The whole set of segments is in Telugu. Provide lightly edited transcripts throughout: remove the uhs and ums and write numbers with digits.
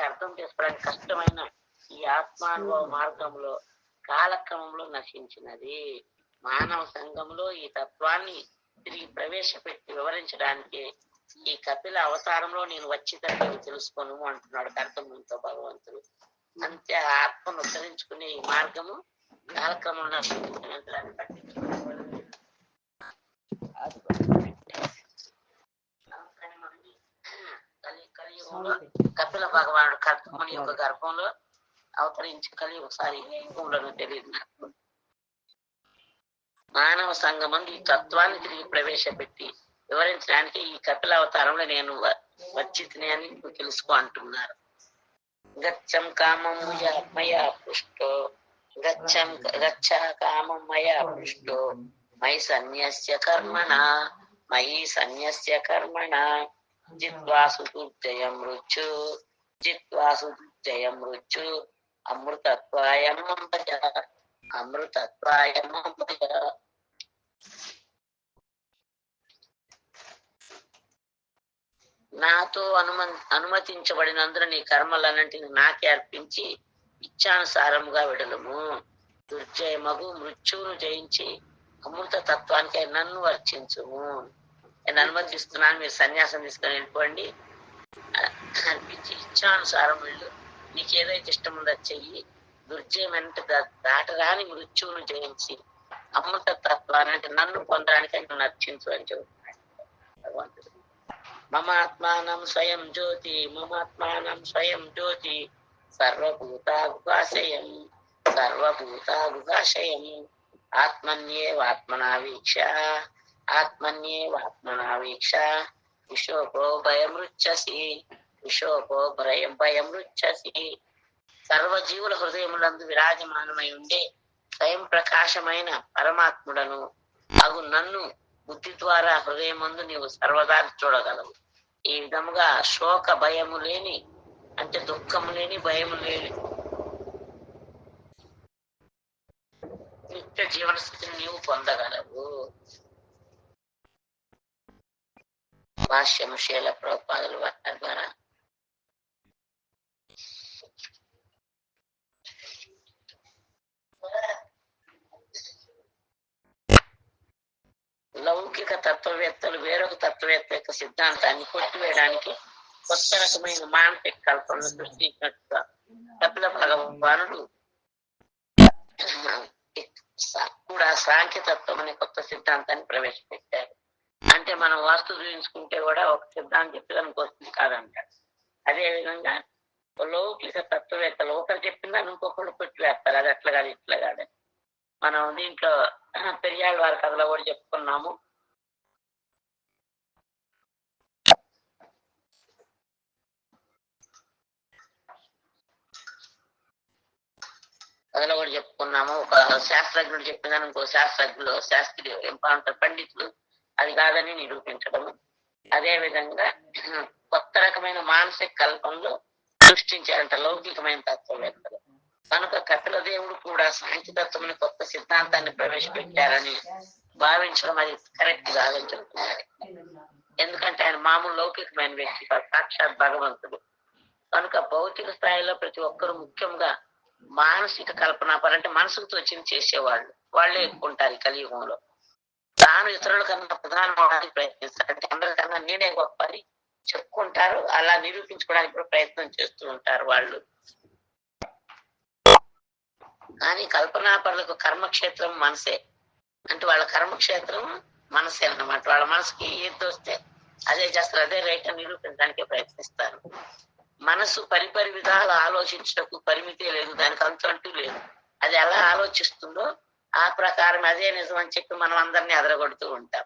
అర్థం చేసుకోవడానికి కష్టమైన ఈ ఆత్మానుభవ మార్గంలో కాలక్రమంలో నశించినది. మానవ సంఘంలో ఈ తత్వాన్ని తిరిగి ప్రవేశపెట్టి వివరించడానికి ఈ కపిల అవతారంలో నేను వచ్చిందని తెలుసుకోను అంటున్నాడు కర్తవ్యంతో భగవంతుడు. అంతే ఆత్మను ఉద్ధరించుకునే ఈ మార్గము కాలక్రమంలో కలియుగంలో కపిల భగవానుడు కర్తముని యొక్క గర్భంలో అవతరించి ఒకసారి భూములను తెలియదు నాకు. మానవ సంఘమందు ఈ తత్వాన్ని తిరిగి ప్రవేశపెట్టి వివరించడానికి ఈ కపిల అవతారంలో నేను వచ్చితిని అని తెలుసుకో అంటున్నారు. గచ్చం కామం మయా పృష్టో గచ్చ కామం మయా పృష్టో మయి సన్యస్య కర్మణ జిత్వా సుదుర్జయం మృత్యు అమృతత్వాయం నాతో అనుమతించబడినందున నీ కర్మలన్నింటినీ నాకే అర్పించి ఇచ్చానుసారముగా విడలము. దుర్జయమగు మృత్యువును జయించి అమృత తత్వానికి నన్ను వర్చించుము. నేను అనుమతిస్తున్నాను, మీరు సన్యాసం తీసుకొని వెళ్ళిపోండి, అర్పించి ఇచ్చానుసారం వెళ్ళు, నీకు ఏదైతే ఇష్టం ఉందో చెయ్యి. దుర్జయమంటే దాటరాని మృత్యువును జయించి అమృత తత్వాన్ని అంటే నన్ను పొందడానికి నన్ను అర్చించు అని చెబుతున్నాడు భగవంతుడు. మమాత్మానం స్వయం జ్యోతి సర్వభూతాగుభాషయం ఆత్మన్యేవాత్మనా వీక్ష విశోకో భయమృచ్చసి. సర్వజీవుల హృదయములందు విరాజమానమై ఉండే స్వయం ప్రకాశమైన పరమాత్ముడను అగు నన్ను బుద్ధి ద్వారా హృదయమందు నీవు సర్వదా చూడగలవు. ఈ విధముగా శోక భయము లేని అంటే దుఃఖము లేని భయము లేని నిత్య జీవన స్థితిని నీవు పొందగలవు. భాష్యము శీల ప్రభుపాదుల వారి ద్వారా లౌకిక తత్వవేత్తలు వేరొక తత్వవేత్త యొక్క సిద్ధాంతాన్ని కొట్టివేయడానికి కొత్త రకమైన మానసిక కల్పనలు సృష్టించినట్టుగా కపిల భగవానుడు కూడా సాంఖ్యతత్వం అనే కొత్త సిద్ధాంతాన్ని ప్రవేశపెట్టారు. అంటే మనం వాస్తు చూపించుకుంటే కూడా ఒక సిద్ధాంతం చెప్పి దానికి వస్తుంది కాదంటారు. అదే విధంగా లౌకిక తత్వవేత్తలు ఒకరు చెప్పిందా ఇంకొకరు కొట్టివేస్తారు, అది అట్లా కాదు ఇట్లా కాదు. మనం దీంట్లో పెరియాళ్ళ వారి కథలో కూడా చెప్పుకున్నాము. ఒక శాస్త్రజ్ఞుడు చెప్పిందని ఇంకో శాస్త్రీయ పండితులు అది కాదని నిరూపించడం. అదే విధంగా కొత్త రకమైన మానసిక కల్పనలు సృష్టించారంట లౌకికమైన తత్వవేత్తలు. కనుక కపిల దేవుడు కూడా సాంఖ్యతత్వం కొత్త సిద్ధాంతాన్ని ప్రవేశపెట్టారని భావించడం అది కరెక్ట్ కాదని చెప్తున్నారు. ఎందుకంటే ఆయన మామూలు లౌకికమైన వ్యక్తి, సాక్షాత్ భగవంతుడు. కనుక భౌతిక స్థాయిలో ప్రతి ఒక్కరు ముఖ్యంగా మానసిక కల్పన అంటే మనసుకు వచ్చింది చేసేవాళ్ళు వాళ్ళే ఎక్కువ ఉంటారు ఈ కలియుగంలో. తాను ఇతరుల కన్నా ప్రధానం అవడానికి ప్రయత్నిస్తారు. అంటే అందరికన్నా నేనే గొప్ప అని చెప్పుకుంటారు. అలా నిరూపించుకోవడానికి కూడా ప్రయత్నం చేస్తూ ఉంటారు వాళ్ళు. కానీ కల్పనాపరులకు కర్మక్షేత్రం మనసే. అంటే వాళ్ళ కర్మక్షేత్రం మనసే అన్నమాట. వాళ్ళ మనసుకి ఏది వస్తే అదే చేస్తారు, అదే రైట్ అని నిరూపించడానికే ప్రయత్నిస్తారు. మనసు పరిపరి విధాలు ఆలోచించటకు పరిమితే లేదు, దానికి అంతు లేదు. అది ఎలా ఆలోచిస్తుందో ఆ ప్రకారం అదే నిజం అని చెప్పి మనం అందరినీ అదరగొడుతూ ఉంటాం.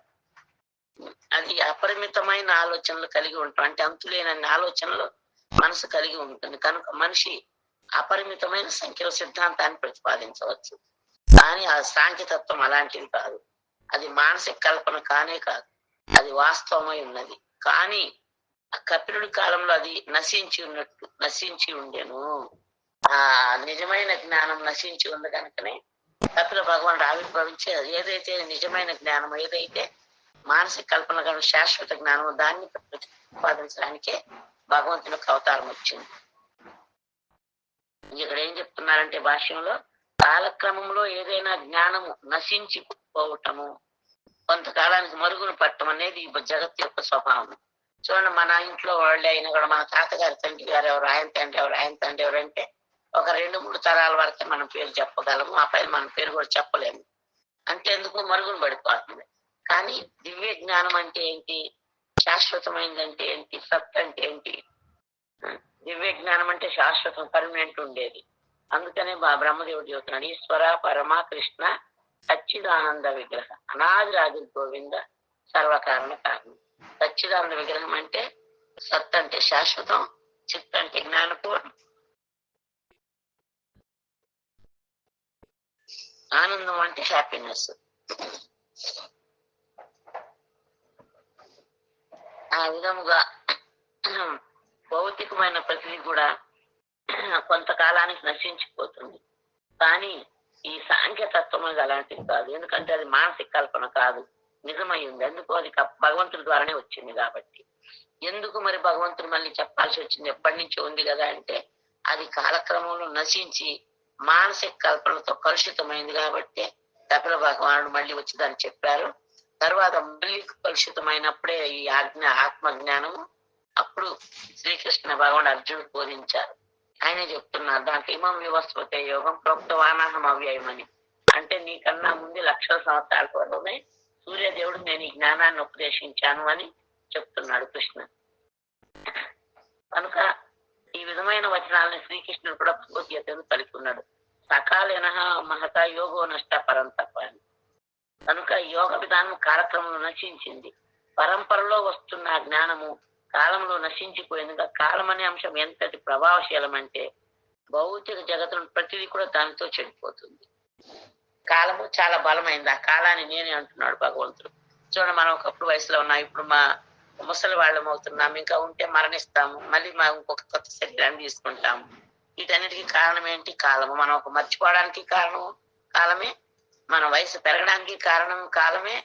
అది అపరిమితమైన ఆలోచనలు కలిగి ఉంటాం. అంటే అంతులేనన్ని ఆలోచనలు మనసు కలిగి ఉంటుంది. కనుక మనిషి అపరిమితమైన సంఖ్యలో సిద్ధాంతాన్ని ప్రతిపాదించవచ్చు. కానీ ఆ సాంఖ్యతత్వం అలాంటిది కాదు. అది మానసిక కల్పన కానే కాదు, అది వాస్తవమై ఉన్నది. కానీ ఆ కపిలుడి కాలంలో అది నశించి ఉండేను. ఆ నిజమైన జ్ఞానం నశించి ఉంది కనుకనే కపిల భగవానుడు ఆవిర్భవించి ఏదైతే నిజమైన జ్ఞానం, ఏదైతే మానసిక కల్పన కనుక శాశ్వత జ్ఞానం, దాన్ని ప్రతిపాదించడానికే భగవంతునికి అవతారం వచ్చింది. ఇక్కడ ఏం చెప్తున్నారంటే భాష్యంలో, కాలక్రమంలో ఏదైనా జ్ఞానము నశించిపోవటము, కొంతకాలానికి మరుగున పట్టడం అనేది ఈ జగత్తు యొక్క స్వభావం. చూడండి, మన ఇంట్లో వాళ్ళే అయినా కూడా మన తాతగారి తండ్రి గారు ఎవరు, ఆయన తండ్రి ఎవరు, ఆయన తండ్రి ఎవరు అంటే ఒక 2-3 తరాల వరకే మనం పేరు చెప్పగలము. ఆ పైన మన పేరు కూడా చెప్పలేము. అంతేందుకు మరుగున పడిపోతుంది. కానీ దివ్య జ్ఞానం అంటే ఏంటి, శాశ్వతమైందంటే ఏంటి, సత్ అంటే ఏంటి? దివ్య జ్ఞానం అంటే శాశ్వతం, పర్మనెంట్ ఉండేది. అందుకనే బ్రహ్మదేవుడు చెబుతున్నాడు, ఈశ్వర పరమ కృష్ణ సచ్చిదానంద విగ్రహ అనాది రాజు గోవింద సర్వకారణ కారణం. సచ్చిదానంద విగ్రహం అంటే సత్ అంటే శాశ్వతం, చిత్ అంటే జ్ఞానపూర్ణం, ఆనందం అంటే హ్యాపీనెస్. ఆ విధముగా భౌతికమైన ప్రతిదీ కూడా కొంతకాలానికి నశించిపోతుంది. కానీ ఈ సాంఖ్యతత్వం అనేది అలాంటిది కాదు. ఎందుకంటే అది మానసిక కల్పన కాదు, నిజమైంది. ఎందుకు, అది భగవంతుడి ద్వారానే వచ్చింది కాబట్టి. ఎందుకు మరి భగవంతుడు మళ్ళీ చెప్పాల్సి వచ్చింది, ఎప్పటి నుంచో ఉంది కదా అంటే, అది కాలక్రమంలో నశించి మానసిక కల్పనతో కలుషితమైంది కాబట్టి కపిల భగవానుడు మళ్ళీ వచ్చి దాన్ని చెప్పారు. తర్వాత మళ్ళీ కలుషితమైనప్పుడే ఈ ఆత్మజ్ఞానము అప్పుడు శ్రీకృష్ణ భగవానుడు అర్జునుడు బోధించారు. ఆయనే చెప్తున్నారు దాంట్లో, ఇమం వివస్వతే యోగం ప్రోక్తవానాహం అవ్యయమని. అంటే నీకన్నా ముందు లక్షల సంవత్సరాల పూర్వమే సూర్యదేవుడు నేను ఈ జ్ఞానాన్ని ఉపదేశించాను అని చెప్తున్నాడు కృష్ణ. కనుక ఈ విధమైన వచనాలని శ్రీకృష్ణుడు కూడా భగవద్గీతను పలుకున్నాడు. సకాలేన మహత యోగో నష్ట పరంతప అని. కనుక యోగ విధానం కాలక్రమంలో నశించింది. పరంపరలో వస్తున్న జ్ఞానము కాలంలో నశించిపోయింది. కాలం అనే అంశం ఎంతటి ప్రభావశీలం అంటే భౌతిక జగత్తును ప్రతిదీ కూడా దానితో చెడిపోతుంది. కాలము చాలా బలమైంది. ఆ కాలాన్ని నేనే అంటున్నాడు భగవంతుడు. చూడండి, మనం ఒకప్పుడు వయసులో ఉన్నాం, ఇప్పుడు మా ముసలి వాళ్ళం అవుతున్నాం, ఇంకా ఉంటే మరణిస్తాము, మళ్ళీ ఇంకొక కొత్త శరీరాన్ని తీసుకుంటాము. వీటన్నిటికీ కారణం ఏంటి? కాలము. మనం ఒక మర్చిపోవడానికి కారణం కాలమే, మన వయసు పెరగడానికి కారణం కాలమే,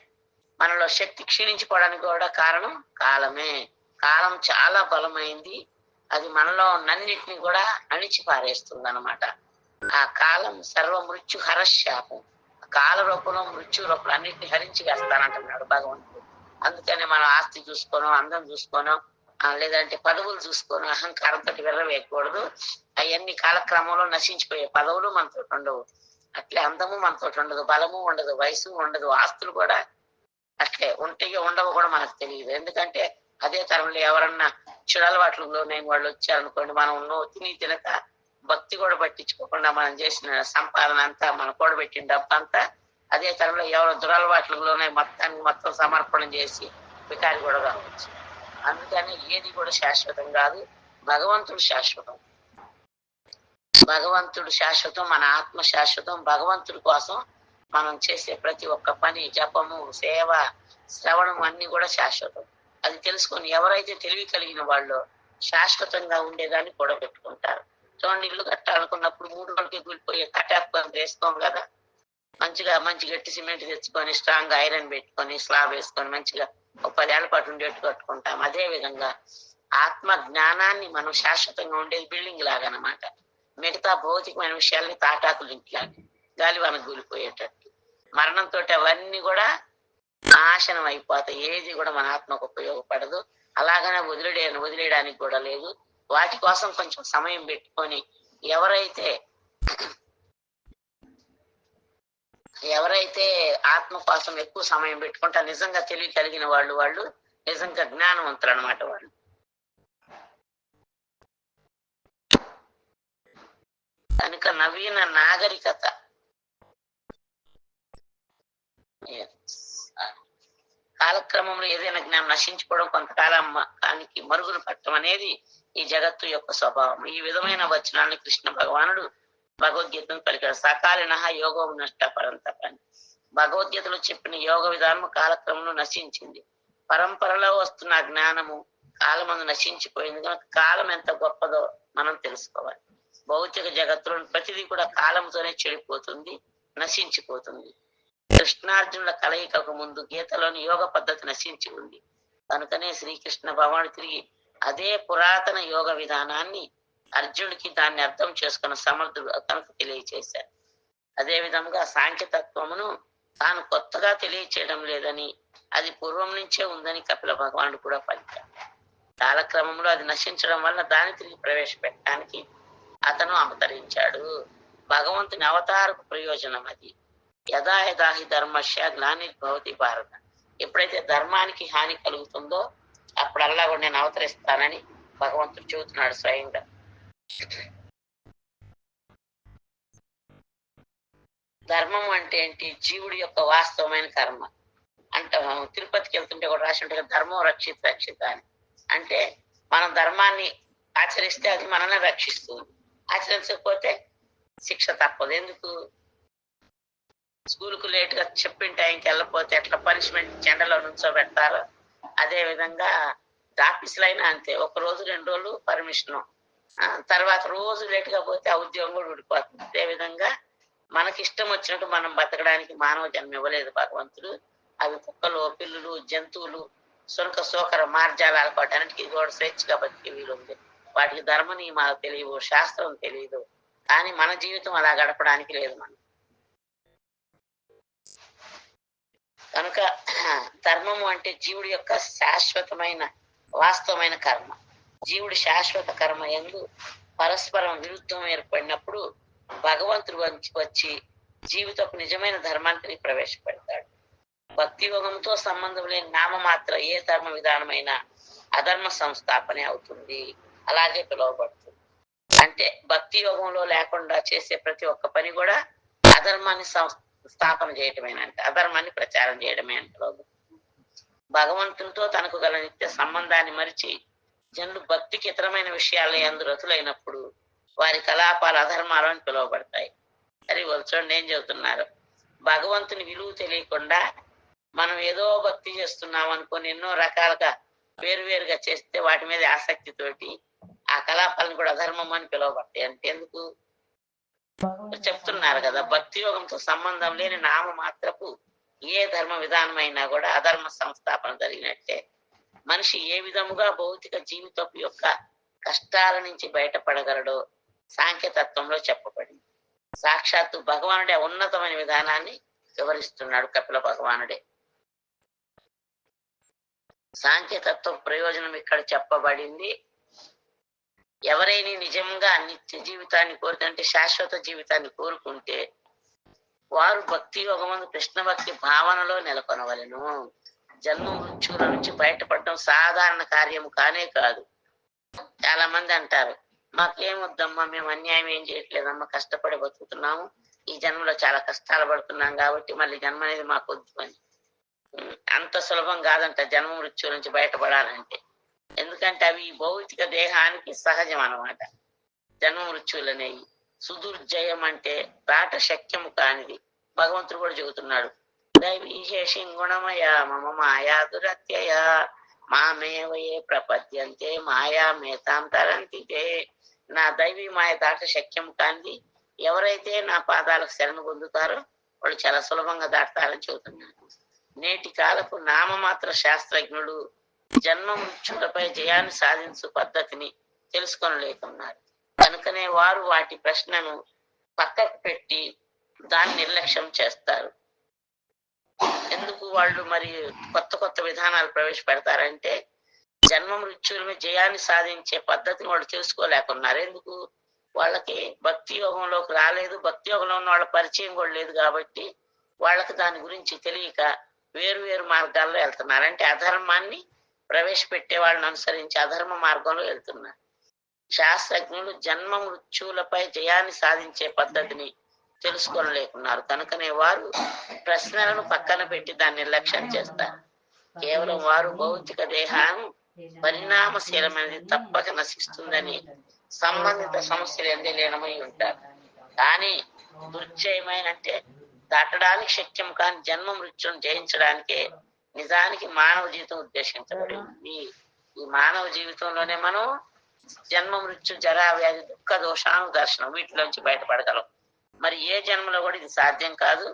మనలో శక్తి క్షీణించిపోవడానికి కూడా కారణం కాలమే. కాలం చాలా బలమైంది. అది మనలో నన్నిటిని కూడా అణిచి పారేస్తుంది అన్నమాట. ఆ కాలం సర్వ మృత్యు హరశాపం. కాల రూపంలో మృత్యు రూపంలో అన్నిటిని హరించి వేస్తానంటున్నాడు భగవంతుడు. అందుకని మనం ఆస్తి చూసుకోను, అందం చూసుకోను, లేదంటే పదవులు చూసుకోను అహంకారంతో విర్రవేయకూడదు. అవన్నీ కాలక్రమంలో నశించిపోయే. పదవులు మనతో ఉండవు, అట్లే అందము మనతో ఉండదు, బలము ఉండదు, వయసు ఉండదు, ఆస్తులు కూడా అట్లే ఉంటాయో ఉండవు కూడా మనకు తెలియదు. ఎందుకంటే అదే తరంలో ఎవరన్నా చెడలవాట్లలో నేను వాళ్ళు వచ్చారనుకోండి, మనం తిని తినక భక్తి కూడా పట్టించుకోకుండా మనం చేసిన సంపాదన అంతా, మనం కూడబెట్టిన డబ్బు అంతా అదే తరంలో ఎవరు దురలవాట్లలోనే మొత్తం సమర్పణ చేసి వికారి కూడా కావచ్చు. అందుకని ఏది కూడా శాశ్వతం కాదు. భగవంతుడు శాశ్వతం. భగవంతుడు శాశ్వతం, మన ఆత్మ శాశ్వతం. భగవంతుడి కోసం మనం చేసే ప్రతి ఒక్క పని, జపము, సేవ, శ్రవణం అన్ని కూడా శాశ్వతం. అది తెలుసుకొని ఎవరైతే తెలివి కలిగిన వాళ్ళు శాశ్వతంగా ఉండేదాన్ని కూడా పెట్టుకుంటారు. చూడండి, ఇల్లు కట్టాలనుకున్నప్పుడు 3 రోజులకి కూలిపోయే కట్టాపుకొని వేసుకోం కదా. మంచి గట్టి సిమెంట్ తెచ్చుకొని, స్ట్రాంగ్ ఐరన్ పెట్టుకొని, స్లాబ్ వేసుకొని మంచిగా ఒక 10 ఏళ్ల పాటు ఉండేట్టు కట్టుకుంటాం. అదే విధంగా ఆత్మ జ్ఞానాన్ని మనం శాశ్వతంగా ఉండేది బిల్డింగ్ లాగా అన్నమాట. మిగతా భౌతికమైన విషయాల్ని తాటాకులు ఇంటిలాగా గాలి మనకు కూలిపోయేటట్టు. మరణంతో అవన్నీ కూడా నాశనం అయిపోతాయి. ఏది కూడా మన ఆత్మకు ఉపయోగపడదు. అలాగనే వదిలేయడానికి కూడా లేదు. వాటి కోసం కొంచెం సమయం పెట్టుకొని ఎవరైతే ఆత్మ కోసం ఎక్కువ సమయం పెట్టుకుంటారు, నిజంగా తెలివి కలిగిన వాళ్ళు నిజంగా జ్ఞానవంతులు అన్నమాట. వాళ్ళు కనుక నవీన నాగరికత కాలక్రమంలో ఏదైనా జ్ఞానం నశించుకోవడం, కొంతకాలానికి మరుగున పట్టడం అనేది ఈ జగత్తు యొక్క స్వభావం. ఈ విధమైన వచనాన్ని కృష్ణ భగవానుడు భగవద్గీతను పలికాడు. సకాలిన యోగం నష్ట పరంతపని. భగవద్గీతలో చెప్పిన యోగ విధానము కాలక్రమంలో నశించింది. పరంపరలో వస్తున్న జ్ఞానము కాలమందు నశించిపోయింది. కనుక కాలం ఎంత గొప్పదో మనం తెలుసుకోవాలి. భౌతిక జగత్తులో ప్రతిదీ కూడా కాలంతోనే చెడిపోతుంది, నశించిపోతుంది. కృష్ణార్జునుల కలయికకు ముందు గీతలోని యోగ పద్ధతి నశించి ఉంది. కనుకనే శ్రీకృష్ణ భగవానుడు తిరిగి అదే పురాతన యోగ విధానాన్ని అర్జునుడికి దాన్ని అర్థం చేసుకున్న సమర్థుడు కనుక తెలియచేశారు. అదే విధంగా సాంఖ్యతత్వమును తాను కొత్తగా తెలియచేయడం లేదని, అది పూర్వం నుంచే ఉందని కపిల భగవానుడు కూడా పలికారు. కాలక్రమంలో అది నశించడం వల్ల దాన్ని తిరిగి ప్రవేశపెట్టడానికి అతను అవతరించాడు. భగవంతుని అవతారకు ప్రయోజనం అది. యదా యదా హి ధర్మస్య గ్లానిర్భవతి భారత. ఎప్పుడైతే ధర్మానికి హాని కలుగుతుందో అప్పుడల్లా కూడా నేను అవతరిస్తానని భగవంతుడు చెబుతున్నాడు స్వయంగా. ధర్మం అంటే ఏంటి? జీవుడి యొక్క వాస్తవమైన కర్మ. అంటే తిరుపతికి వెళ్తుంటే కూడా రాసి ఉంటే ధర్మం రక్షిత రక్షిత అని. అంటే మనం ధర్మాన్ని ఆచరిస్తే అది మనల్ని రక్షిస్తుంది, ఆచరించకపోతే శిక్ష తప్పదు. ఎందుకు? స్కూల్కు లేట్గా చెప్పిన టైంకి వెళ్ళకపోతే ఎట్లా పనిష్మెంట్ చెండలో నుంచోబెడతారో అదే విధంగా ఆఫీసులో అయినా అంతే. ఒక రోజు 2 రోజులు పర్మిషన్, తర్వాత రోజు లేట్గా పోతే ఆ ఉద్యోగం కూడా ఊడిపోతుంది. అదే విధంగా మనకి ఇష్టం వచ్చినట్టు మనం బతకడానికి మానవ జన్మ ఇవ్వలేదు భగవంతుడు. అవి కుక్కలు, పిల్లులు, జంతువులు సునక సోకర మార్జాలు ఆడుకోవటానికి ఇది కూడా స్వేచ్ఛగా బతికే వీలుంది. వాటికి ధర్మ నియమాలు తెలియవు, శాస్త్రం తెలియదు. కానీ మన జీవితం అలా గడపడానికి లేదు మనం. కనుక ధర్మము అంటే జీవుడి యొక్క శాశ్వతమైన వాస్తవమైన కర్మ. జీవుడి శాశ్వత కర్మ యందు పరస్పరం విరుద్ధం ఏర్పడినప్పుడు భగవంతుడు వచ్చి జీవితపు నిజమైన ధర్మాన్ని ప్రవేశపెడతాడు. భక్తి యోగంతో సంబంధం లేని నామమాత్ర ఏ ధర్మ విధానమైన అధర్మ సంస్థాపనే అవుతుంది, అలాగే పిలువబడుతుంది. అంటే భక్తి యోగంలో లేకుండా చేసే ప్రతి ఒక్క పని కూడా అధర్మాన్ని స్థాపన చేయటమేనంటే, అధర్మాన్ని ప్రచారం చేయడమే అంటే. భగవంతునితో తనకు గల నిత్య సంబంధాన్ని మరిచి జనులు భక్తికి ఇతరమైన విషయాలు యందు రతులైనప్పుడు వారి కలాపాలు అధర్మాలు అని పిలువబడతాయి. అది వాళ్ళు చూడండి ఏం చెబుతున్నారు. భగవంతుని విలువ తెలియకుండా మనం ఏదో భక్తి చేస్తున్నాం అనుకొని ఎన్నో రకాలుగా వేరువేరుగా చేస్తే వాటి మీద ఆసక్తితోటి ఆ కలాపాలను కూడా అధర్మం అని పిలువబడతాయి. అంటే ఎందుకు చెప్తున్నారు కదా, భక్తి యోగంతో సంబంధం లేని నామమాత్రపు ఏ ధర్మ విధానమైనా కూడా అధర్మ సంస్థాపన జరిగినట్టే. మనిషి ఏ విధముగా భౌతిక జీవితపు యొక్క కష్టాల నుంచి బయటపడగలడో సాంఖ్యతత్వంలో చెప్పబడింది. సాక్షాత్తు భగవానుడే ఉన్నతమైన విధానాన్ని వివరిస్తున్నాడు కపిల భగవానుడే. సాంఖ్యతత్వ ప్రయోజనం ఇక్కడ చెప్పబడింది. ఎవరైనా నిజంగా నిత్య జీవితాన్ని కోరుతుంటే, శాశ్వత జీవితాన్ని కోరుకుంటే వారు భక్తి యోగమందు కృష్ణ భక్తి భావనలో నెలకొనవలెను. జన్మ మృత్యువుల నుంచి బయటపడడం సాధారణ కార్యము కానే కాదు. చాలా మంది అంటారు, మాకేమొద్దమ్మా, మేము అన్యాయం ఏం చేయట్లేదమ్మా, కష్టపడి బతుకుతున్నాము, ఈ జన్మలో చాలా కష్టాలు పడుతున్నాం కాబట్టి మళ్ళీ జన్మ అనేది మాకు వద్దు అని. అంత సులభం కాదంట జన్మ మృత్యువు నుంచి బయటపడాలంటే. ఎందుకంటే అవి భౌతిక దేహానికి సహజం అన్నమాట. జన్మ మృత్యువులు అనేవి సుదుర్జయం అంటే దాట శక్యము కానిది. భగవంతుడు కూడా చెబుతున్నాడు, దైవీశేషం గుణమయ మమ మాయా దురత్యయ మామేవయే ప్రపద్యంతే మాయా మేతాం తరంతితే. నా దైవీ మాయ దాట శక్యం కానిది. ఎవరైతే నా పాదాలకు శరణు పొందుతారో వాళ్ళు చాలా సులభంగా దాటుతారని చెబుతున్నాడు. నేటి కాలపు నామమాత్ర శాస్త్రజ్ఞుడు జన్మ మృత్యులపై జయాన్ని సాధించు పద్ధతిని తెలుసుకొనలేకున్నారు. కనుకనే వారు వాటి ప్రశ్నను పక్కకు పెట్టి దాన్ని నిర్లక్ష్యం చేస్తారు. ఎందుకు వాళ్ళు మరి కొత్త కొత్త విధానాలు ప్రవేశపెడతారంటే, జన్మ మృత్యుల జయాన్ని సాధించే పద్ధతిని వాళ్ళు తెలుసుకోలేకున్నారు. ఎందుకు? వాళ్ళకి భక్తి యోగంలోకి రాలేదు, భక్తి యోగంలో ఉన్న వాళ్ళ పరిచయం కూడా లేదు కాబట్టి వాళ్ళకి దాని గురించి తెలియక వేరు వేరు మార్గాల్లో వెళ్తున్నారు. అంటే అధర్మాన్ని ప్రవేశపెట్టే వాళ్ళని అనుసరించి అధర్మ మార్గంలో వెళ్తున్నారు. శాస్త్రజ్ఞులు జన్మ మృత్యువులపై జయాన్ని సాధించే పద్ధతిని తెలుసుకోలేకున్నారు. కనుకనే వారు ప్రశ్నలను పక్కన పెట్టి దాన్ని నిర్లక్ష్యం చేస్తారు. కేవలం వారు భౌతిక దేహాన్ని పరిణామశీలమైనది తప్పక నశిస్తుందని సంబంధిత సమస్యలు ఎందు లీనమై ఉంటారు. కానీ దుర్జయమైన అంటే దాటడానికి శక్యం కాని జన్మ మృత్యును జయించడానికే నిజానికి మానవ జీవితం ఉద్దేశించబడింది. ఈ మానవ జీవితంలోనే మనం జన్మ మృత్యు జరా వ్యాధి దుఃఖ దోషాను దర్శనం వీటిలోంచి బయటపడగలం. మరి ఏ జన్మలో కూడా ఇది సాధ్యం కాదు.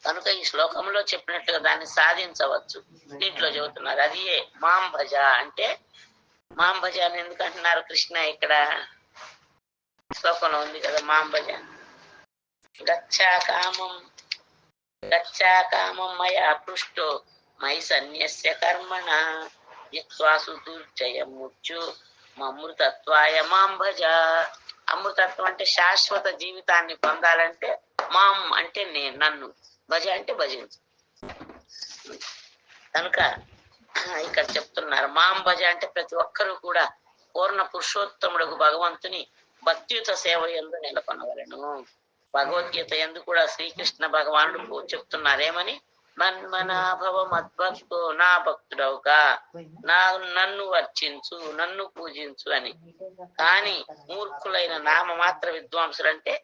కనుక ఈ శ్లోకంలో చెప్పినట్లుగా దాన్ని సాధించవచ్చు. దీంట్లో చెబుతున్నారు అది మాం భజ అంటే. మాం భజ అని ఎందుకు అంటున్నారు కృష్ణ? ఇక్కడ శ్లోకంలో ఉంది కదా మాం భజ. గచ్చా కామం మయా పృష్టో మయి సన్యస్య కర్మణ యత్వాసు దుర్జయం ముచ్చు అమృతత్వాయ మాం భజ. అమృతత్వం అంటే శాశ్వత జీవితాన్ని పొందాలంటే మాం అంటే నేను, నన్ను, భజ అంటే భజించు. కనుక ఇక్కడ చెప్తున్నారు మాం భజ అంటే ప్రతి ఒక్కరూ కూడా పూర్ణ పురుషోత్తముడు భగవంతుని భక్తియుత సేవ యందు నెలకొనవలను. భగవద్గీత యందు కూడా శ్రీకృష్ణ భగవానుడు చెప్తున్నారేమని? మన్మనాభవ మద్భక్తో నా భక్తుడవుగా నన్ను వర్చించు, నన్ను పూజించు అని. కానీ మూర్ఖులైన నామమాత్ర విద్వాంసులు అంటే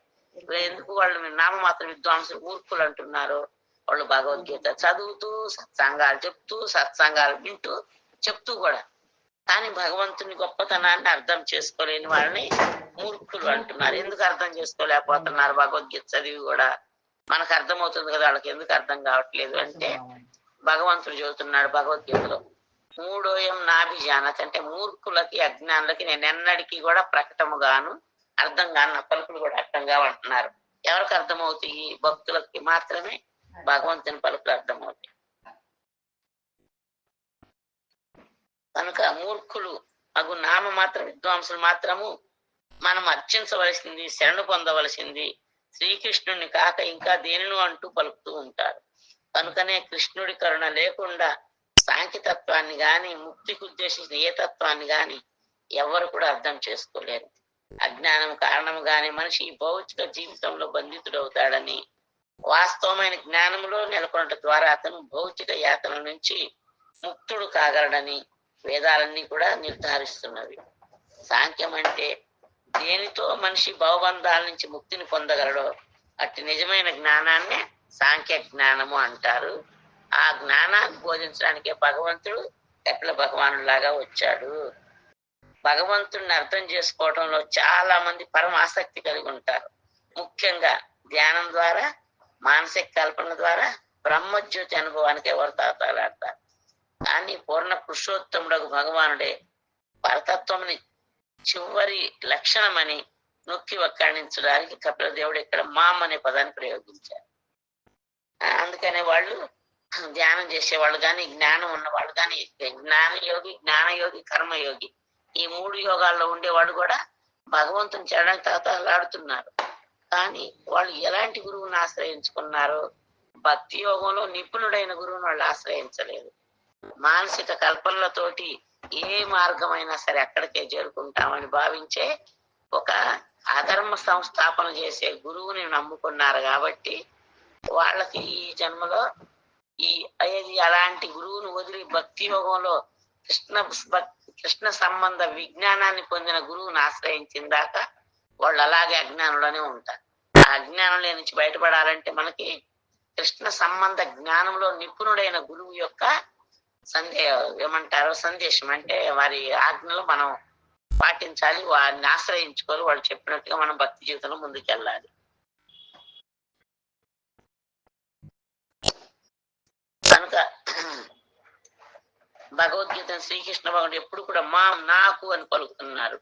ఎందుకు వాళ్ళు నామమాత్ర విద్వాంసులు మూర్ఖులు అంటున్నారు? వాళ్ళు భగవద్గీత చదువుతూ సత్సంగాలు చెప్తూ సత్సంగాలు వింటూ చెప్తూ కూడా కానీ భగవంతుని గొప్పతనాన్ని అర్థం చేసుకోలేని వాళ్ళని మూర్ఖులు అంటున్నారు. ఎందుకు అర్థం చేసుకోలేకపోతున్నారు? భగవద్గీత చదివి కూడా మనకు అర్థమవుతుంది కదా, వాళ్ళకి ఎందుకు అర్థం కావట్లేదు అంటే భగవంతుడు చెబుతున్నాడు భగవద్గీతలో, మూడోయం నాభిజానత అంటే మూర్ఖులకి అజ్ఞానులకి నేను ఎన్నడికి కూడా ప్రకటముగాను అర్థం కాను, నా పలుకులు కూడా అర్థం కావంటున్నారు. ఎవరికి అర్థమవుతాయి? భక్తులకి మాత్రమే భగవంతుని పలుకులు అర్థమవుతాయి. కనుక మూర్ఖులు అగు నామ మాత్ర విద్వాంసులు మాత్రము మనం అర్చించవలసింది, శరణు పొందవలసింది శ్రీకృష్ణుడిని కాక ఇంకా దేనిను అంటూ పలుకుతూ ఉంటారు. కనుకనే కృష్ణుడి కరుణ లేకుండా సాంఖ్యతత్వాన్ని గాని ముక్తికి ఉద్దేశించిన ఏ తత్వాన్ని గాని ఎవరు కూడా అర్థం చేసుకోలేరు. అజ్ఞానం కారణముగానే మనిషి ఈ భౌతిక జీవితంలో బంధితుడవుతాడని, వాస్తవమైన జ్ఞానంలో నెలకొనట ద్వారా అతను భౌతిక యాతన నుంచి ముక్తుడు కాగలడని వేదాలన్నీ కూడా నిర్ధారిస్తున్నవి. సాంఖ్యం అంటే దేనితో మనిషి భవబంధాల నుంచి ముక్తిని పొందగలడో అట్టి నిజమైన జ్ఞానాన్ని సాంఖ్య జ్ఞానము అంటారు. ఆ జ్ఞానాన్ని బోధించడానికే భగవంతుడు కపిల భగవానుడు లాగా వచ్చాడు. భగవంతుడిని అర్థం చేసుకోవడంలో చాలా మంది పరమ ఆసక్తి కలిగి ఉంటారు. ముఖ్యంగా ధ్యానం ద్వారా, మానసిక కల్పన ద్వారా బ్రహ్మజ్యోతి అనుభవానికి ఎవరు తాతాలాడతారు. కానీ పూర్ణ పురుషోత్తముడకు భగవానుడే పరతత్వంని చివరి లక్షణమని నొక్కి వక్కాణించడానికి కపిల దేవుడు ఇక్కడ మామ్ అనే పదాన్ని ప్రయోగించారు. అందుకనే వాళ్ళు ధ్యానం చేసేవాళ్ళు కానీ, జ్ఞానం ఉన్నవాళ్ళు కానీ, జ్ఞానయోగి, జ్ఞానయోగి, కర్మయోగి ఈ మూడు యోగాల్లో ఉండేవాడు కూడా భగవంతుని చేరడానికి తహతహలాడుతున్నారు. కానీ వాళ్ళు ఎలాంటి గురువుని ఆశ్రయించుకున్నారో, భక్తి యోగంలో నిపుణుడైన గురువుని వాళ్ళు ఆశ్రయించలేదు. మానసిక కల్పనలతోటి ఏ మార్గమైనా సరే అక్కడికే చేరుకుంటామని భావించే ఒక అధర్మ సంస్థాపన చేసే గురువుని నమ్ముకున్నారు. కాబట్టి వాళ్ళకి ఈ జన్మలో అలాంటి గురువును వదిలి భక్తి యోగంలో కృష్ణ సంబంధ విజ్ఞానాన్ని పొందిన గురువుని ఆశ్రయించిన దాకా వాళ్ళు అలాగే అజ్ఞానంలోనే ఉంటారు. ఆ అజ్ఞానంలో నుంచి బయటపడాలంటే మనకి కృష్ణ సంబంధ జ్ఞానంలో నిపుణుడైన గురువు యొక్క సందేశం అంటే వారి ఆజ్ఞలు మనం పాటించాలి, వారిని ఆశ్రయించుకోవాలి. వాళ్ళు చెప్పినట్టుగా మనం భక్తి జీవితంలో ముందుకెళ్ళాలి. కనుక భగవద్గీత శ్రీకృష్ణ భగవానుడు ఎప్పుడు కూడా నాకు అని పలుకుతున్నారు.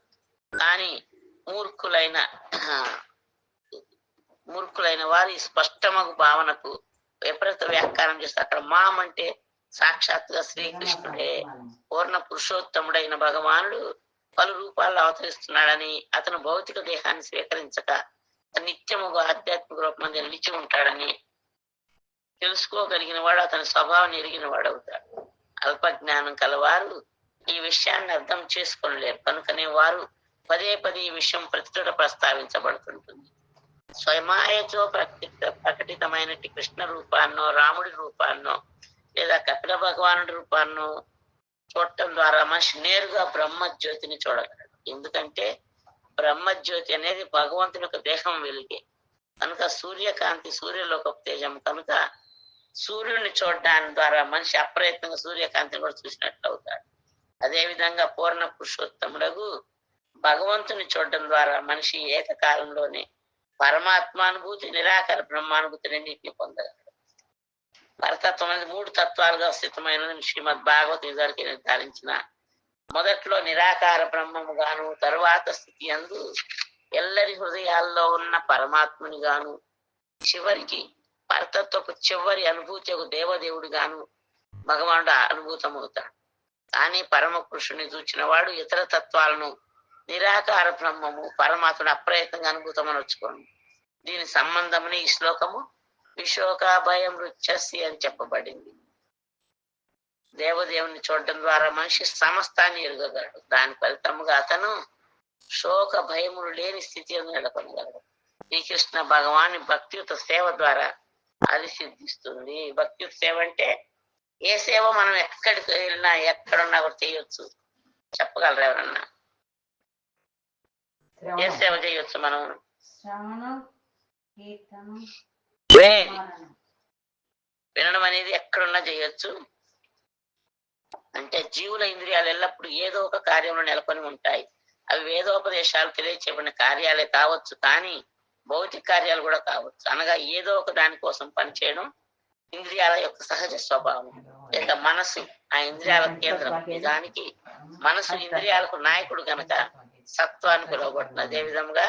కానీ మూర్ఖులైన వారి స్పష్టమగు భావనకు విపరీత వ్యాఖ్యానం చేస్తే అక్కడ అంటే సాక్షాత్తుగా శ్రీకృష్ణుడే పూర్ణ పురుషోత్తముడైన భగవానుడు పలు రూపాల్లో అవతరిస్తున్నాడని, అతను భౌతిక దేహాన్ని స్వీకరించక నిత్యముగా ఆధ్యాత్మిక రూపం నిలిచి ఉంటాడని తెలుసుకోగలిగిన వాడు అతని స్వభావం ఎరిగిన వాడు అవుతాడు. అల్పజ్ఞానం కలవారు ఈ విషయాన్ని అర్థం చేసుకోలేరు. కనుకనే వారు పదే పదే ఈ విషయం ప్రతిచోట ప్రస్తావించబడుతుంటుంది. స్వయమాయతో ప్రకటితమైనటి కృష్ణ రూపాన్నో, రాముడి రూపాన్నో లేదా కపిల భగవానుడి రూపాన్నో చూడటం ద్వారా మనిషి నేరుగా బ్రహ్మజ్యోతిని చూడగలడు. ఎందుకంటే బ్రహ్మజ్యోతి అనేది భగవంతుని యొక్క దేహం వెలిగే. కనుక సూర్యకాంతి సూర్యలోక తేజం కనుక సూర్యుడిని చూడడానికి ద్వారా మనిషి అప్రయత్నంగా సూర్యకాంతిని కూడా చూసినట్లు అవుతాడు. అదేవిధంగా పూర్ణ పురుషోత్తముడగు భగవంతుని చూడడం ద్వారా మనిషి ఏకకాలంలోనే పరమాత్మానుభూతి నిరాకార బ్రహ్మానుభూతి రెండింటిని పొందగలడు. పరతత్వం అనేది 3 తత్వాలుగా స్థితమైన శ్రీమద్ భాగవతం నిర్ధారించిన మొదట్లో నిరాకార బ్రహ్మము గాను, తరువాత స్థితి యందు ఎల్లరి హృదయాల్లో ఉన్న పరమాత్ముని గాను, చివరికి పరతత్వపు చివరి అనుభూతి ఒక దేవదేవుడు గాను భగవానుడు అనుభూతమవుతాడు. కానీ పరమ పురుషుని చూచిన వాడు ఇతర తత్వాలను నిరాకార బ్రహ్మము పరమాత్ముడు అప్రయత్నంగా అనుభూతమనొచ్చుకోండి. దీని సంబంధముని ఈ శ్లోకము విశోక భయం రుచ్యసి అని చెప్పబడింది. దేవదేవుని చూడటం ద్వారా మనిషి సమస్తాన్ని ఎరగగలడు. దాని ఫలితముగా అతను శోక భయములు లేని స్థితిని నెలకొనగలడు. శ్రీకృష్ణ భగవాని భక్తియుత సేవ ద్వారా అది సిద్ధిస్తుంది. భక్తియుత సేవ అంటే ఏ సేవ మనం ఎక్కడికి వెళ్ళినా ఎక్కడున్నా కూడా చేయొచ్చు. చెప్పగలరు ఎవరన్నా? ఏ సేవ చేయొచ్చు మనం? వినడం అనేది ఎక్కడున్నా చేయొచ్చు. అంటే జీవుల ఇంద్రియాలు ఎల్లప్పుడూ ఏదో ఒక కార్యంలో నెలకొని ఉంటాయి. అవి వేదోపదేశాలు తెలియచేయబడిన కార్యాలే కావచ్చు, కానీ భౌతిక కార్యాలు కూడా కావచ్చు. అనగా ఏదో ఒక దానికోసం పనిచేయడం ఇంద్రియాల యొక్క సహజ స్వభావం. లేక మనసు ఆ ఇంద్రియాల కేంద్రం. నిజానికి మనసు ఇంద్రియాలకు నాయకుడు కనుక సత్వాన్ని పిలువబడుతుంది. అదే విధంగా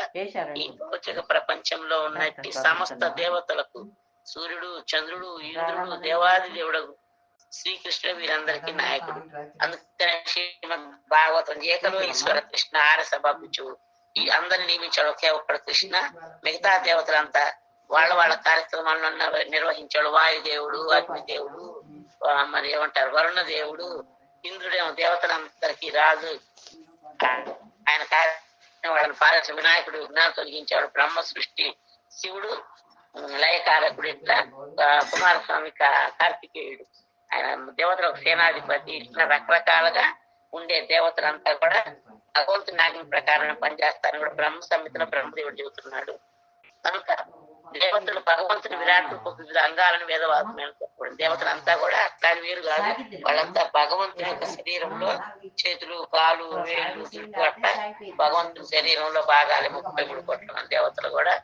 ఈ భౌతిక ప్రపంచంలో ఉన్నట్టి సమస్త దేవతలకు సూర్యుడు, చంద్రుడు, ఇంద్రుడు, దేవాది దేవుడు శ్రీకృష్ణుడు వీరందరికీ నాయకుడు. అందుకనే శ్రీమద్ భాగవతం ఏకలో ఈశ్వర కృష్ణ ఆరస బాబుచు ఈ అందరిని నియమించాడు ఒకే ఒక్కడు కృష్ణ. మిగతా దేవతలంతా వాళ్ళ వాళ్ళ కార్యక్రమాలను నిర్వహించాడు. వాయుదేవుడు, అగ్నిదేవుడు, మరి ఏమంటారు వరుణ దేవుడు, ఇంద్రుడేమో దేవతలందరికీ రాజు. ఆయన వాళ్ళని పారస వినాయకుడు విఘ్నాలు తొలగించాడు. బ్రహ్మ సృష్టి శివుడు, లయకారకుడు, ఇట్లా కుమారస్వామి కార్తికేయుడు. ఆయన దేవతలకు సేనాధిపతి. ఇట్లా రకరకాలుగా ఉండే దేవతలంతా కూడా భగవంతుని ఆజ్ఞ ప్రకారం పనిచేస్తారని కూడా బ్రహ్మ సంహితలో బ్రహ్మదేవుడు చెబుతున్నాడు. కనుక దేవతలు భగవంతుని విరాట్ వివిధ అంగాలను వేదవాదమైన దేవతలంతా కూడా అట్లాంటి వేరు కాదు. వాళ్ళంతా భగవంతుని యొక్క శరీరంలో చేతులు, కాలు, వేళ్ళు, జుట్టు అట్లా భగవంతుని శరీరంలో భాగాలు 33 కోట్ల మంది దేవతలు కూడా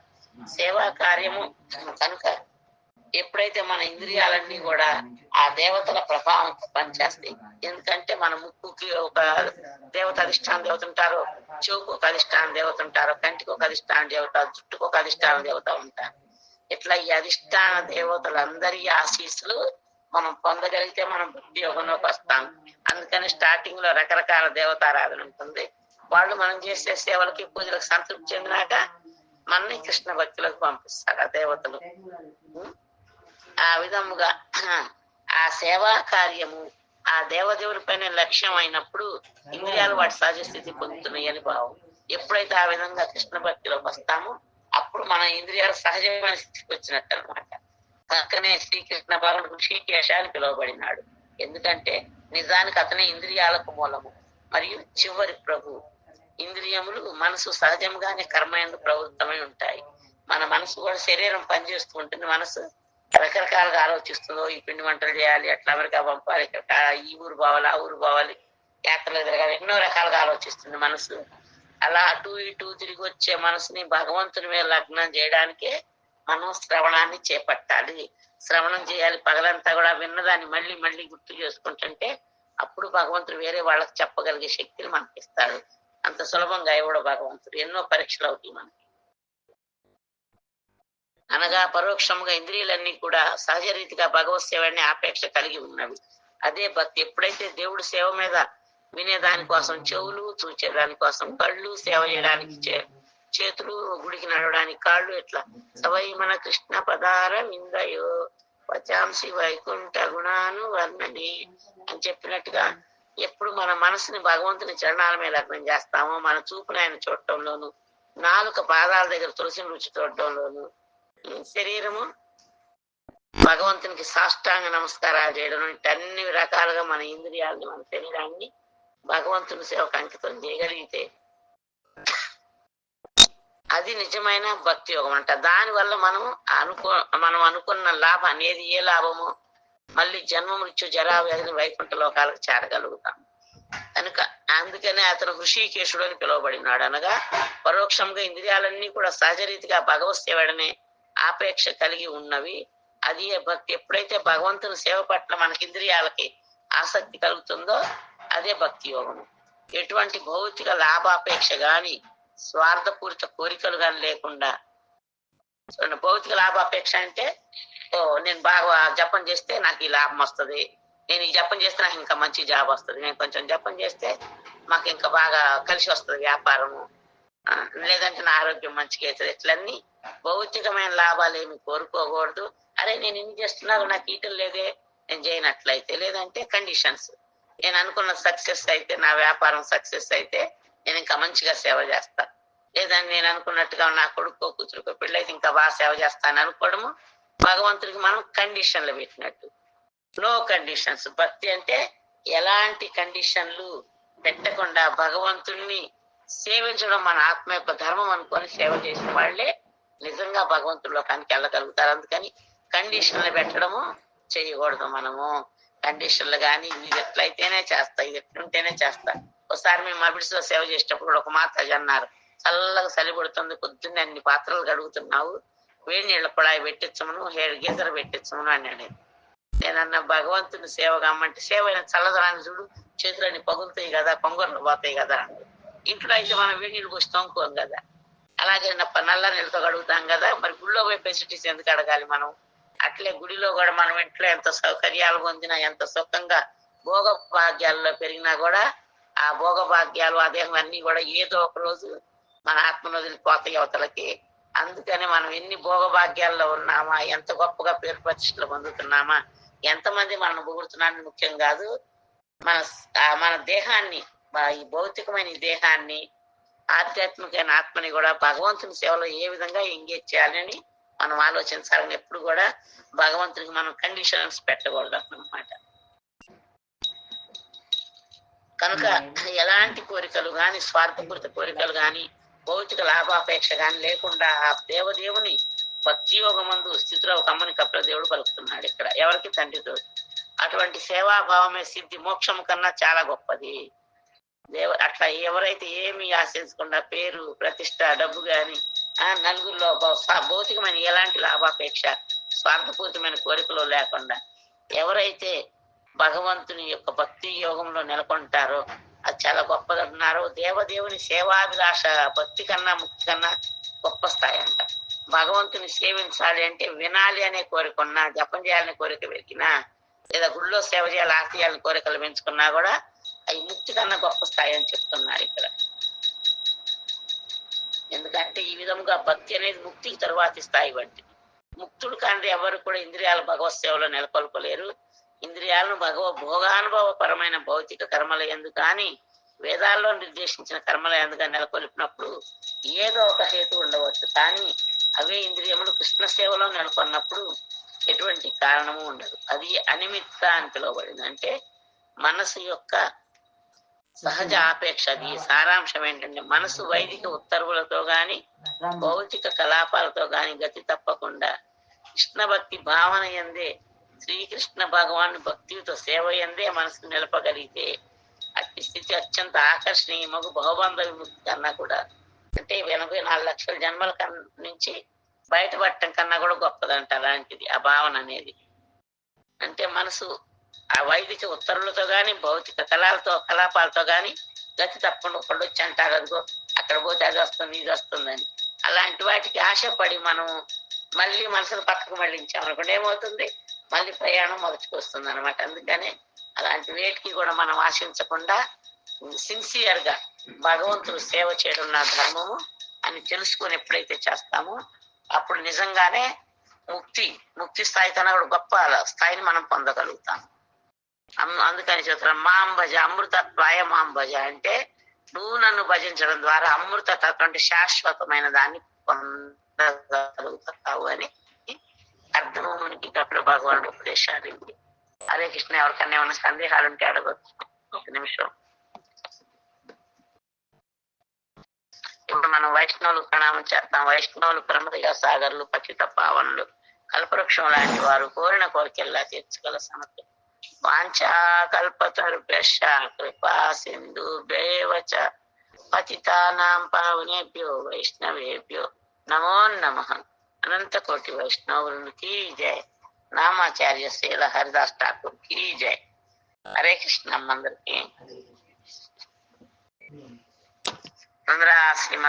సేవా కార్యము. కనుక ఎప్పుడైతే మన ఇంద్రియాలన్నీ కూడా ఆ దేవతల ప్రభావం పనిచేస్తాయి. ఎందుకంటే మన ముక్కుకి ఒక దేవత అధిష్టాన దేవత ఉంటారు, చెవుకు ఒక అధిష్టాన దేవత ఉంటారు, కంటికి ఒక అధిష్టాన దేవత, జుట్టుకు ఒక అధిష్టాన దేవత ఉంటారు. ఇట్లా ఈ అధిష్టాన దేవతలందరి ఆశీస్సులు మనం పొందగలిగితే మనం భక్తి యోగంలోకి వస్తాం. అందుకని స్టార్టింగ్ లో రకరకాల దేవతారాధన ఉంటుంది. వాళ్ళు మనం చేసే సేవలకి పూజలకు సంతృప్తి చెందినాక మనని కృష్ణ భక్తులకు పంపిస్తారు ఆ దేవతలు. ఆ విధముగా ఆ సేవా కార్యము ఆ దేవదేవుని పైన లక్ష్యం అయినప్పుడు ఇంద్రియాలు వాటి సహజ స్థితి పొందుతున్నాయి అని భావం. ఎప్పుడైతే ఆ విధంగా కృష్ణ భక్తిలోకి వస్తామో అప్పుడు మన ఇంద్రియాలు సహజమైన స్థితికి వచ్చినట్టు అనమాట. పక్కనే శ్రీకృష్ణ భగవానుడు శ్రీకేశ అని పిలువబడినాడు. ఎందుకంటే నిజానికి అతనే ఇంద్రియాలకు మూలము మరియు చివరి ప్రభు. ఇంద్రియములు మనసు సహజంగానే కర్మయందు ప్రవృత్తమై ఉంటాయి. మన మనసు కూడా శరీరం పనిచేస్తూ ఉంటుంది. మనసు రకరకాలుగా ఆలోచిస్తుందో ఈ పిండి వంటలు చేయాలి, అట్లా అమెరికా పంపాలి, ఈ ఊరు పోవాలి, ఆ ఊరు పోవాలి, యాత్రలు తిరగాలి, ఎన్నో రకాలుగా ఆలోచిస్తుంది మనసు. అలా అటు ఇటు తిరిగి వచ్చే మనసుని భగవంతుని మీద లగ్నం చేయడానికే మనం శ్రవణాన్ని చేపట్టాలి. శ్రవణం చేయాలి. పగలంతా కూడా విన్నదాన్ని మళ్ళీ మళ్ళీ గుర్తు చేసుకుంటుంటే అప్పుడు భగవంతుడు వేరే వాళ్ళకి చెప్పగలిగే శక్తిని మనకి ఇస్తాడు. అంత సులభంగా ఇవ్వడు భగవంతుడు. ఎన్నో పరీక్షలు అవుతాయి మనకి. అనగా పరోక్షంగా ఇంద్రియాలన్నీ కూడా సహజ రీతిగా భగవత్ సేవని ఆపేక్ష కలిగి ఉన్నవి. అదే భక్తి. ఎప్పుడైతే దేవుడి సేవ మీద వినేదానికోసం చెవులు, చూచేదానికోసం కళ్ళు, సేవ చేయడానికి చేతులు, గుడికి నడవడానికి కాళ్ళు, ఇట్లా సవై మన కృష్ణ పదార విందయో వచాంసి వైకుంఠ గుణాను వర్ణని అని చెప్పినట్టుగా ఎప్పుడు మన మనసుని భగవంతుని చరణాల మీద లగ్నం చేస్తామో మన చూపుని ఆయన చూడటంలోను, నాలుక పాదాల దగ్గర తులసిని రుచి చూడటంలోను, శరీరము భగవంతునికి సాష్టాంగ నమస్కారాలు చేయడం, అన్ని రకాలుగా మన ఇంద్రియాలని మన శరీరాన్ని భగవంతుని సేవకు అంకితం చేయగలిగితే అది నిజమైన భక్తి యోగం అంట. దానివల్ల మనం అనుకున్న లాభం అనేది ఏ లాభము, మళ్ళీ జన్మ మృత్యు జరా వ్యాధిని వైకుంఠ లోకాలకు చేరగలుగుతాం. కనుక అందుకనే అతను హృషికేశుడు అని పిలువబడినాడు. అనగా పరోక్షంగా ఇంద్రియాలన్నీ కూడా సహజరీతిగా భగవత్ సేవడనే ఆపేక్ష కలిగి ఉన్నవి. అది భక్తి. ఎప్పుడైతే భగవంతుని సేవ పట్ల మనకి ఇంద్రియాలకి ఆసక్తి కలుగుతుందో అదే భక్తి యోగము. ఎటువంటి భౌతిక లాభాపేక్ష గాని స్వార్థపూరిత కోరికలు గాని లేకుండా. భౌతిక లాభాపేక్ష అంటే నేను బాగా జపం చేస్తే నాకు ఈ లాభం వస్తుంది, నేను ఈ జపం చేస్తే నాకు ఇంకా మంచి జాబ్ వస్తుంది, నేను కొంచెం జపం చేస్తే మాకు ఇంకా బాగా కలిసి వస్తుంది వ్యాపారము, లేదంటే నా ఆరోగ్యం మంచిగా అవుతుంది. ఇట్లన్నీ భౌతికమైన లాభాలు ఏమి కోరుకోకూడదు. అరే నేను ఇన్ని చేస్తున్నారు నాకు ఈటలు లేదే, నేను చేయనట్లయితే. లేదంటే కండిషన్స్, నేను అనుకున్న సక్సెస్ అయితే, నా వ్యాపారం సక్సెస్ అయితే నేను ఇంకా మంచిగా సేవ చేస్తా, లేదంటే నేను అనుకున్నట్టుగా నా కొడుకో కూతురుకో పెళ్ళైతే ఇంకా బాగా సేవ చేస్తాను అనుకోవడము భగవంతుడికి మనం కండిషన్లు పెట్టినట్టు. No conditions. భక్తి అంటే ఎలాంటి కండిషన్లు పెట్టకుండా భగవంతుణ్ణి సేవించడం మన ఆత్మ యొక్క ధర్మం అనుకొని సేవ చేసిన వాళ్ళే నిజంగా భగవంతుడి లోకానికి వెళ్ళగలుగుతారు. అందుకని కండిషన్లు పెట్టడము చేయకూడదు. మనము కండిషన్లు కానీ ఇది ఎట్లయితేనే చేస్తా, ఇది ఎట్లుంటేనే చేస్తా. ఒకసారి మేము మబిడిలో సేవ చేసేటప్పుడు ఒక మాతాజీ అన్నారు, చల్లగా చలి పడుతుంది, పొద్దున్నే అన్ని పాత్రలు కడుగుతున్నావు, వేడి నీళ్ళ పొడాయి పెట్టించమను, గీజర్ పెట్టించమను అన్నాడు. నేనన్నా భగవంతుని సేవ కమ్మంటే సేవ అయిన చల్లదనాన్ని చూడు, చేతులన్నీ పగులుతాయి కదా, కొంగర్లు పోతాయి కదా. ఇంట్లో అయితే మనం వేడి నీళ్ళు పోసి తోముకోం కదా, అలాగే నల్ల నీళ్ళతో కడుగుతాం కదా. మరి గుడిలో పోయి ఫెసిలిటీస్ ఎందుకు అడగాలి మనం? అట్లే గుడిలో కూడా మనం ఇంట్లో ఎంత సౌకర్యాలు పొందినా, ఎంత సుఖంగా భోగ భాగ్యాల్లో పెరిగినా కూడా ఆ భోగ భాగ్యాలు అదేహం అన్ని కూడా ఏదో ఒక రోజు మన ఆత్మను వదిలిపోతాయి అవతలకి. అందుకని మనం ఎన్ని భోగ భాగ్యాల్లో ఉన్నామా, ఎంత గొప్పగా పేరు ప్రతిష్టలు పొందుతున్నామా, ఎంతమంది మనం పొగుడుతున్నారని ముఖ్యం కాదు. మన దేహాన్ని, ఈ భౌతికమైన ఈ దేహాన్ని, ఆధ్యాత్మికమైన ఆత్మని కూడా భగవంతుని సేవలో ఏ విధంగా ఎంగేజ్ చేయాలని మనం ఆలోచించాలని. ఎప్పుడు కూడా భగవంతునికి మనం కండిషన్స్ పెట్టకూడదు అన్నమాట. కనుక ఎలాంటి కోరికలు గాని, స్వార్థపూరిత కోరికలు గాని, భౌతిక లాభాపేక్ష గాని లేకుండా ఆ దేవదేవుని భక్తి యోగమందు స్థితిలో ఒక అమ్మని కపిల దేవుడు పలుకుతున్నాడు ఇక్కడ ఎవరికి? తండ్రితో. అటువంటి సేవాభావమే సిద్ధి మోక్షం కన్నా చాలా గొప్పది. అట్లా ఎవరైతే ఏమి ఆశించకుండా పేరు ప్రతిష్ట డబ్బు గాని నలుగురిలో భౌతికమైన ఎలాంటి లాభాపేక్ష స్వార్థపూరితమైన కోరికలు లేకుండా ఎవరైతే భగవంతుని యొక్క భక్తి యోగంలో నెలకొంటారో అది చాలా గొప్పదన్నారు. దేవదేవుని సేవాభిలాష భక్తి కన్నా ముక్తి కన్నా గొప్ప స్థాయి అంట. భగవంతుని సేవించాలి అంటే వినాలి అనే కోరిక ఉన్నా, జపం చేయాలనే కోరిక పెరిగినా, లేదా గుళ్ళో సేవ చేయాలి ఆర్తి చేయాలని కోరికలు పెంచుకున్నా కూడా అవి ముక్తి కన్నా గొప్ప స్థాయి అని చెప్తున్నారు ఇక్కడ. ఎందుకంటే ఈ విధంగా భక్తి అనేది ముక్తికి తరువాతి స్థాయి వంటిది. ముక్తుడు కానీ ఎవరు కూడా ఇంద్రియాల భగవత్ సేవలో నెలకొల్పలేరు. ఇంద్రియాలను భోగానుభవ పరమైన భౌతిక కర్మల యందు కానీ వేదాల్లో నిర్దేశించిన కర్మల యందుగా నెలకొల్పినప్పుడు ఏదో ఒక హేతు ఉండవచ్చు. కానీ అవే ఇంద్రియములు కృష్ణ సేవలో నెలకొన్నప్పుడు ఎటువంటి కారణము ఉండదు. అది అనిమిత్త అని పిలువబడింది. అంటే మనసు యొక్క సహజ ఆపేక్ష. అది సారాంశం ఏంటంటే మనసు వైదిక ఉత్తర్వులతో గాని భౌతిక కలాపాలతో గాని గతి తప్పకుండా కృష్ణ భక్తి భావన యందే, శ్రీకృష్ణ భగవాన్ భక్తితో సేవ యందే మనసు నిలపగలిగితే అట్టి స్థితి అత్యంత ఆకర్షణీయమగు బహుబంధ విముక్తి కన్నా కూడా, అంటే 84 లక్షల జన్మల నుంచి బయటపడటం కన్నా కూడా గొప్పదంట అలాంటిది ఆ భావన అనేది. అంటే మనసు ఆ వైదిక ఉత్తర్వులతో గాని భౌతిక కలాపాలతో గాని గతి తప్పకుండా వచ్చి అంటారు, అదిగో అక్కడ పోతే అది వస్తుంది ఇది వస్తుందని. అలాంటి వాటికి ఆశపడి మనం మళ్ళీ మనసును పక్కకు మళ్ళించామనుకోండి ఏమవుతుంది? మళ్ళీ ప్రయాణం మొదటికి వస్తుంది అనమాట. అందుకనే అలాంటి వేటికి కూడా మనం ఆశించకుండా సిన్సియర్ గా భగవంతుడు సేవ చేయడం నా ధర్మము అని తెలుసుకొని ఎప్పుడైతే చేస్తామో అప్పుడు నిజంగానే ముక్తి స్థాయి కన్నా కూడా గొప్ప స్థాయిని మనం పొందగలుగుతాం. అందుకని చెప్తాను మాం భజ అమృతత్వాయ మాం భజ అంటే నువ్వు నన్ను భజించడం ద్వారా అమృతత్వం అంటే శాశ్వతమైన దాన్ని పొందగలుగుతావు అని అర్ధమునికి కపిల భగవానుడు ఉపదేశాలు. హరే కృష్ణ. ఎవరికన్నా ఏమైనా సందేహాలు ఉంటే అడగచ్చు. ఒక నిమిషం. ఇప్పుడు మనం వైష్ణవులు ప్రణామం చేస్తాం. వైష్ణవులు ప్రమదయ సాగర్లు, పతిత పావనులు, కల్పవృక్షం లాంటి వారు కోరిన కోరికెల్లా తీర్చగల సమర్థులు. వాంఛాకల్పతరుభ్యశ్చ కృపా సింధుభ్యైవ చ పతితానాం పావనేభ్యో వైష్ణవేభ్యో నమో నమః. అనంత కోటి వైష్ణవునికి జయ. నామాచార్య శీల హరిదాస్ ఠాకూర్ కి జయ. హరే కృష్ణ. అందరికి శ్రీమద్